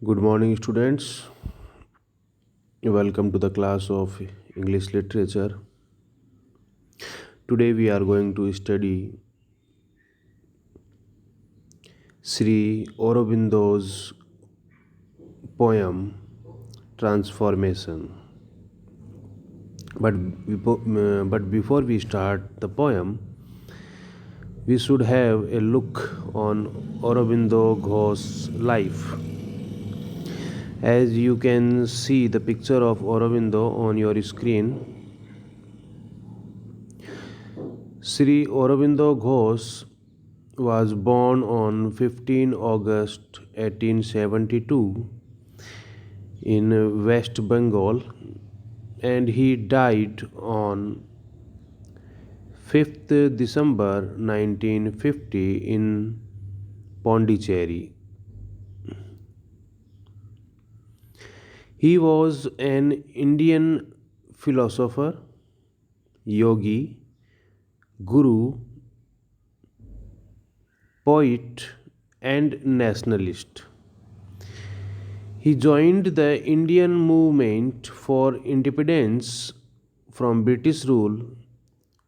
Good morning, students. Welcome to the class of English Literature. Today we are going to study Sri Aurobindo's poem Transformation. But before we start the poem, we should have a look on Aurobindo Ghosh's life. As you can see the picture of Aurobindo on your screen, Sri Aurobindo Ghosh was born on 15 August 1872 in West Bengal, and he died on 5th December 1950 in Pondicherry. He was an Indian philosopher, yogi, guru, poet, and nationalist. He joined the Indian movement for independence from British rule.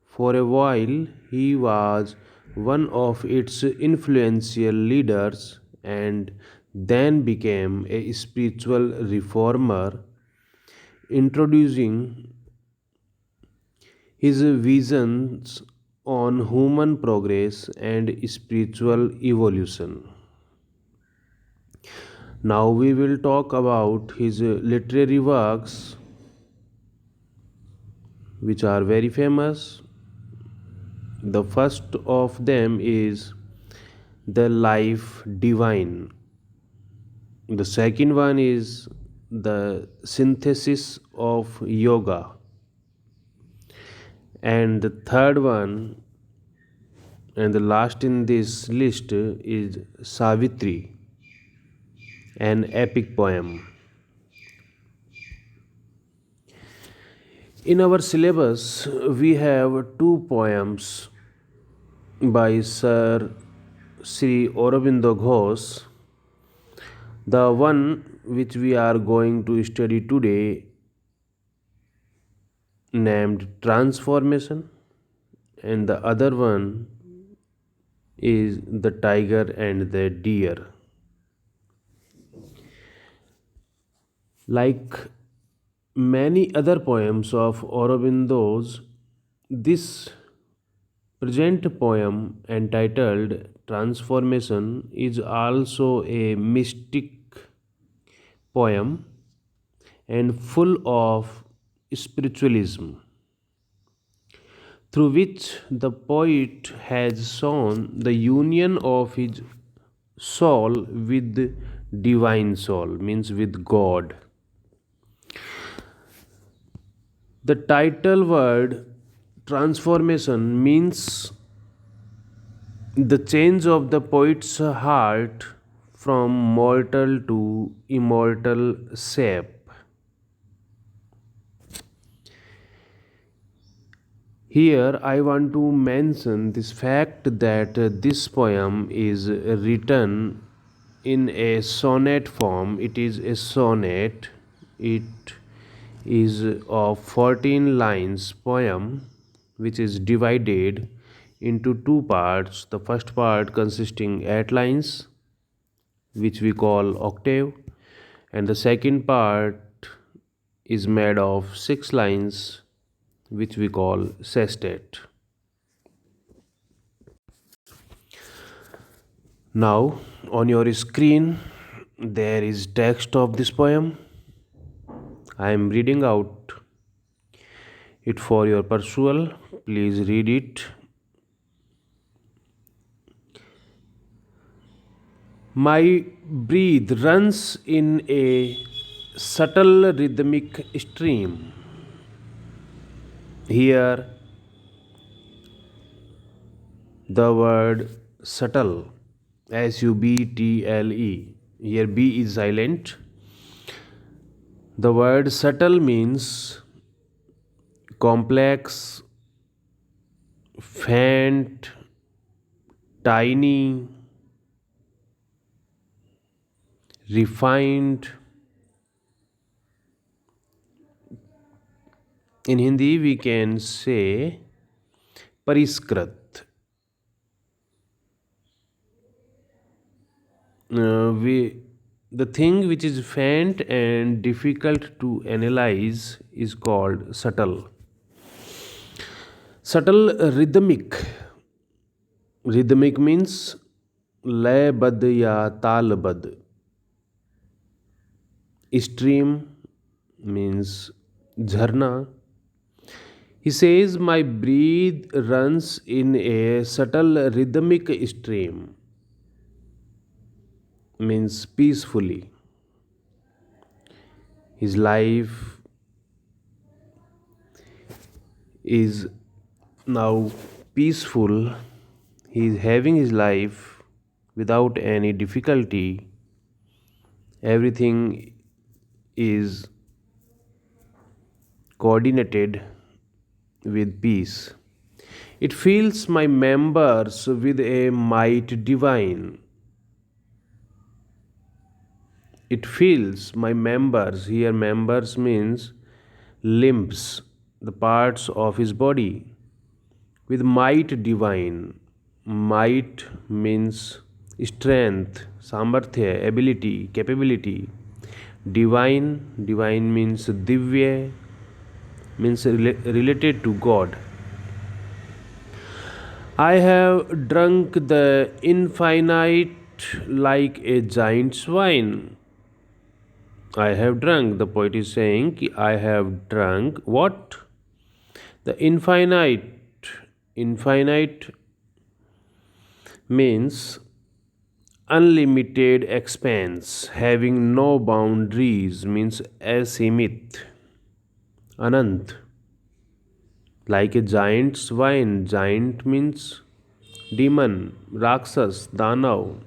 For a while, he was one of its influential leaders and then became a spiritual reformer, introducing his visions on human progress and spiritual evolution. Now we will talk about his literary works, which are very famous. The first of them is The Life Divine. The second one is The Synthesis of Yoga. And the third one and the last in this list is Savitri, an epic poem. In our syllabus, we have two poems by Sir Sri Aurobindo Ghosh. The one which we are going to study today, named Transformation, and the other one is The Tiger and the Deer. Like many other poems of Aurobindo's, this present poem entitled Transformation is also a mystic poem and full of spiritualism, through which the poet has shown the union of his soul with divine soul, means with God. The title word transformation means the change of the poet's heart from mortal to immortal shape. Here, I want to mention this fact that this poem is written in a sonnet form. It is a sonnet. It is of 14 lines poem, which is divided into two parts. The first part consisting 8 lines, which we call octave, and the second part is made of 6 lines, which we call sestet. Now, on your screen, there is text of this poem. I am reading out it for your perusal. Please read it. My breath runs in a subtle rhythmic stream. Here, the word subtle, subtle. Here, B is silent. The word subtle means complex, faint, tiny, refined. In Hindi, we can say परिष्कृत. We the thing which is faint and difficult to analyze is called subtle. Subtle rhythmic. Rhythmic means लयबद्ध या तालबद्ध. Stream means झरना. He says, my breath runs in a subtle rhythmic stream, means peacefully. His life is now peaceful. He is having his life without any difficulty. Everything is coordinated with peace. It fills my members with a might divine. It fills my members. Here, members means limbs, the parts of his body, with might divine. Might means strength, samarthya, ability, capability. Divine means divya, means related to God. I have drunk the infinite like a giant swine. I have drunk. The poet is saying, I have drunk what? The infinite. Infinite means unlimited expanse, having no boundaries, means asimit, anant. Like a giant swine. Giant means demon, Rakshas, Danav.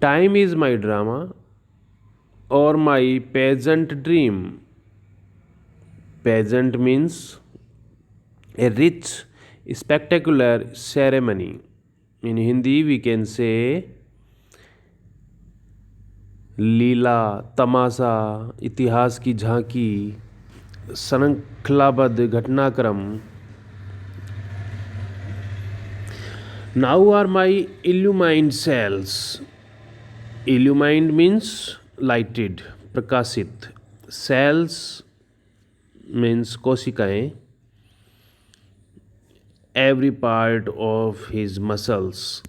Time is my drama or my peasant dream. Peasant means a rich, spectacular ceremony. In Hindi, we can say लीला, तमाशा, इतिहास की झांकी, श्रृंखलाबद्ध घटनाक्रम. Now are my illumined cells. Illumined means lighted, prakashit. Cells means koshikaएं. Every part of his muscles.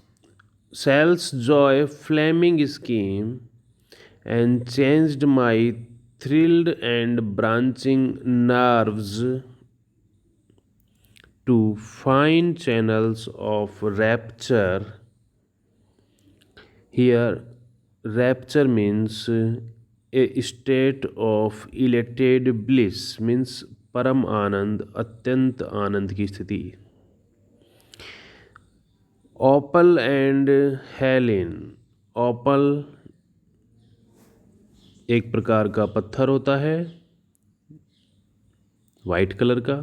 Cells joy flaming scheme and changed my thrilled and branching nerves to fine channels of rapture. Here, rapture means a state of elated bliss, means परम आनंद, अत्यंत आनंद की स्थिति. ओपल and हेलिन. ओपल एक प्रकार का पत्थर होता है वाइट कलर का,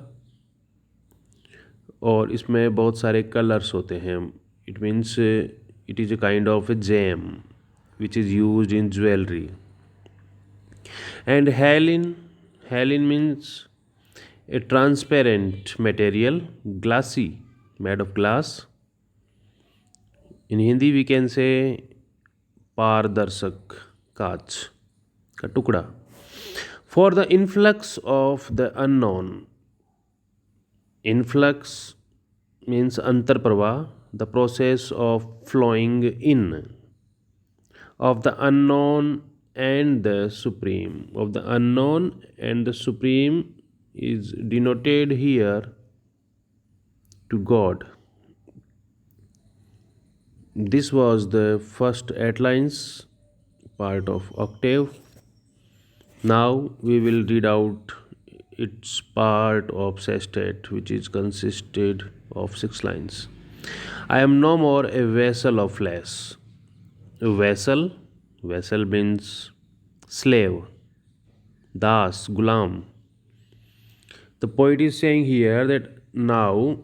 और इसमें बहुत सारे कलर्स होते हैं. It means it is a kind of a gem which is used in jewellery. And hyaline means a transparent material, glassy, made of glass. In Hindi we can say पारदर्शक, कांच का टुकड़ा. For the influx of the unknown. Influx means अंतर प्रवाह, the process of flowing in, of the unknown and the supreme. Of the unknown and the supreme is denoted here to God. This was the first 8 lines, part of octave. Now we will read out its part of sestet, which is consisted of 6 lines. I am no more a vessel of flesh. Vessel means slave, das, gulam. The poet is saying here that now,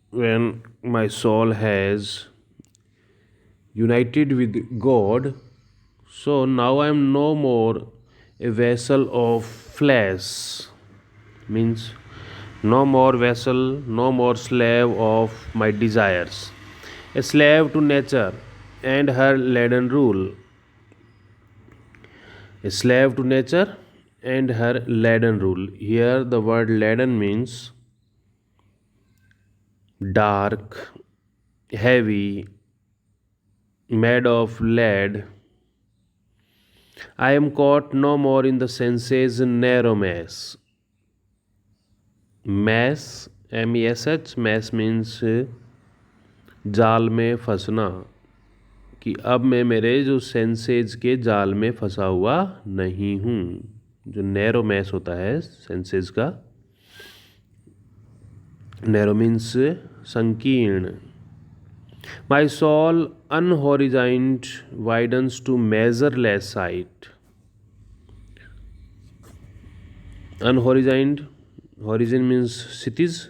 when my soul has united with God, So now I am no more a vessel of flesh, means no more vessel, no more slave of my desires, a slave to nature and her laden rule, a slave to nature and her laden rule. Here the word laden means dark, heavy, made of lead. I am caught no more in the senses narrow maze. Mass, MESH, mass means जाल में फंसना, कि अब मैं मेरे जो senses के जाल में फंसा हुआ नहीं हूँ। जो नैरो मैस होता है सेंसेज का, नैरो मीन्स संकीर्ण। My soul unhorizoned widens to measureless sight. Unhorizoned, horizon means cities,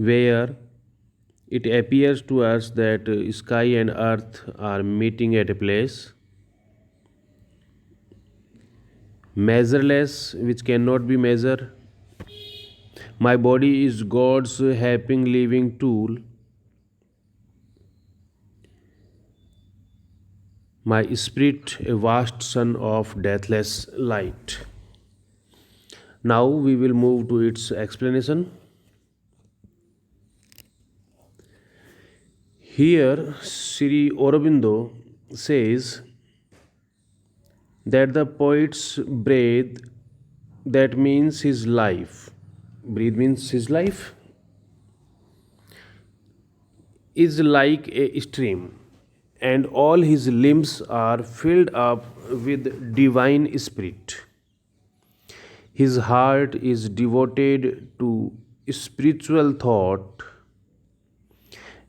where it appears to us that sky and earth are meeting at a place. Measureless, which cannot be measured. My body is God's helping living tool. My spirit a vast sun of deathless light. Now we will move to its explanation. Here, Sri Aurobindo says that the poet's breath, that means his life, breathe means his life, is like a stream, and all his limbs are filled up with divine spirit. His heart is devoted to spiritual thought,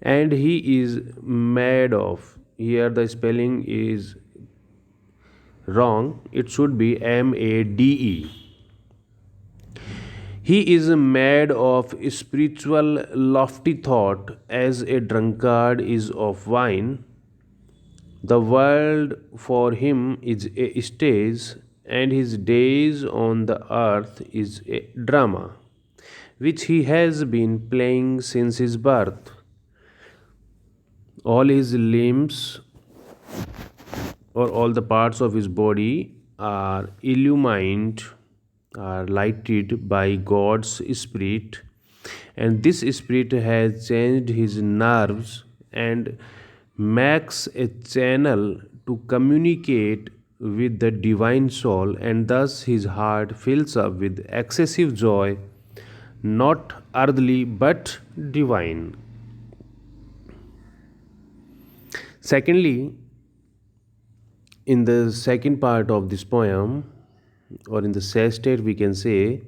and he is made of, here the spelling is wrong, it should be MADE. He is made of spiritual lofty thought as a drunkard is of wine. The world for him is a stage, and his days on the earth is a drama, which he has been playing since his birth. All his limbs or all the parts of his body are illumined, are lighted by God's Spirit, and this Spirit has changed his nerves and makes a channel to communicate with the divine soul, and thus his heart fills up with excessive joy, not earthly but divine. Secondly, in the second part of this poem, or in the sestet, we can say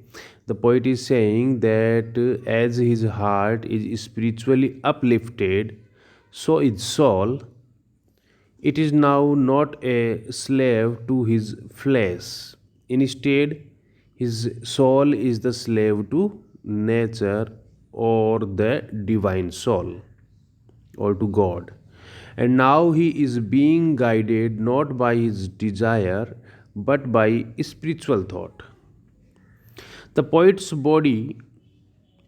the poet is saying that as his heart is spiritually uplifted, so is soul. It is now not a slave to his flesh. Instead, his soul is the slave to nature or the divine soul or to God. And now he is being guided not by his desire but by spiritual thought. The poet's body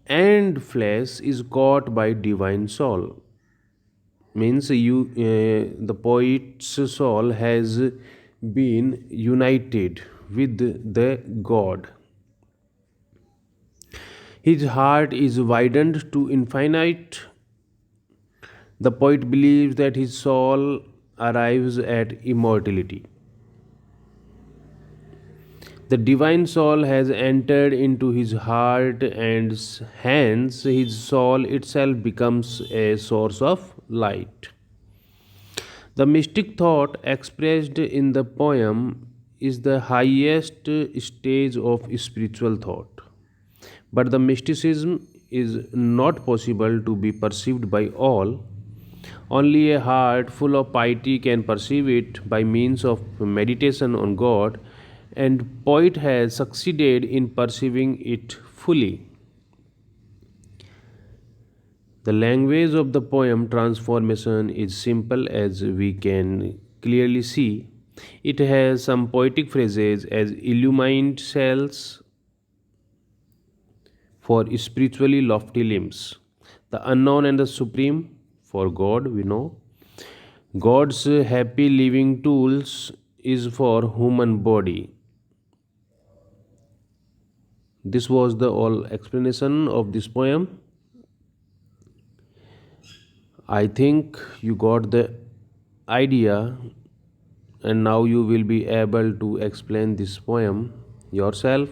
and flesh is caught by divine soul. Means the poet's soul has been united with the God. His heart is widened to infinite. The poet believes that his soul arrives at immortality. The divine soul has entered into his heart, and hence his soul itself becomes a source of light. The mystic thought expressed in the poem is the highest stage of spiritual thought. But the mysticism is not possible to be perceived by all. Only a heart full of piety can perceive it by means of meditation on God, and poet has succeeded in perceiving it fully. The language of the poem transformation is simple as we can clearly see. It has some poetic phrases as illumined cells for spiritually lofty limbs, the unknown and the supreme for God, we know. God's happy living tools is for human body. This was the all explanation of this poem. I think you got the idea, and now you will be able to explain this poem yourself.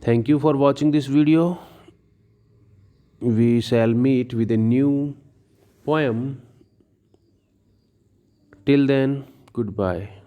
Thank you for watching this video. We shall meet with a new poem. Till then, goodbye.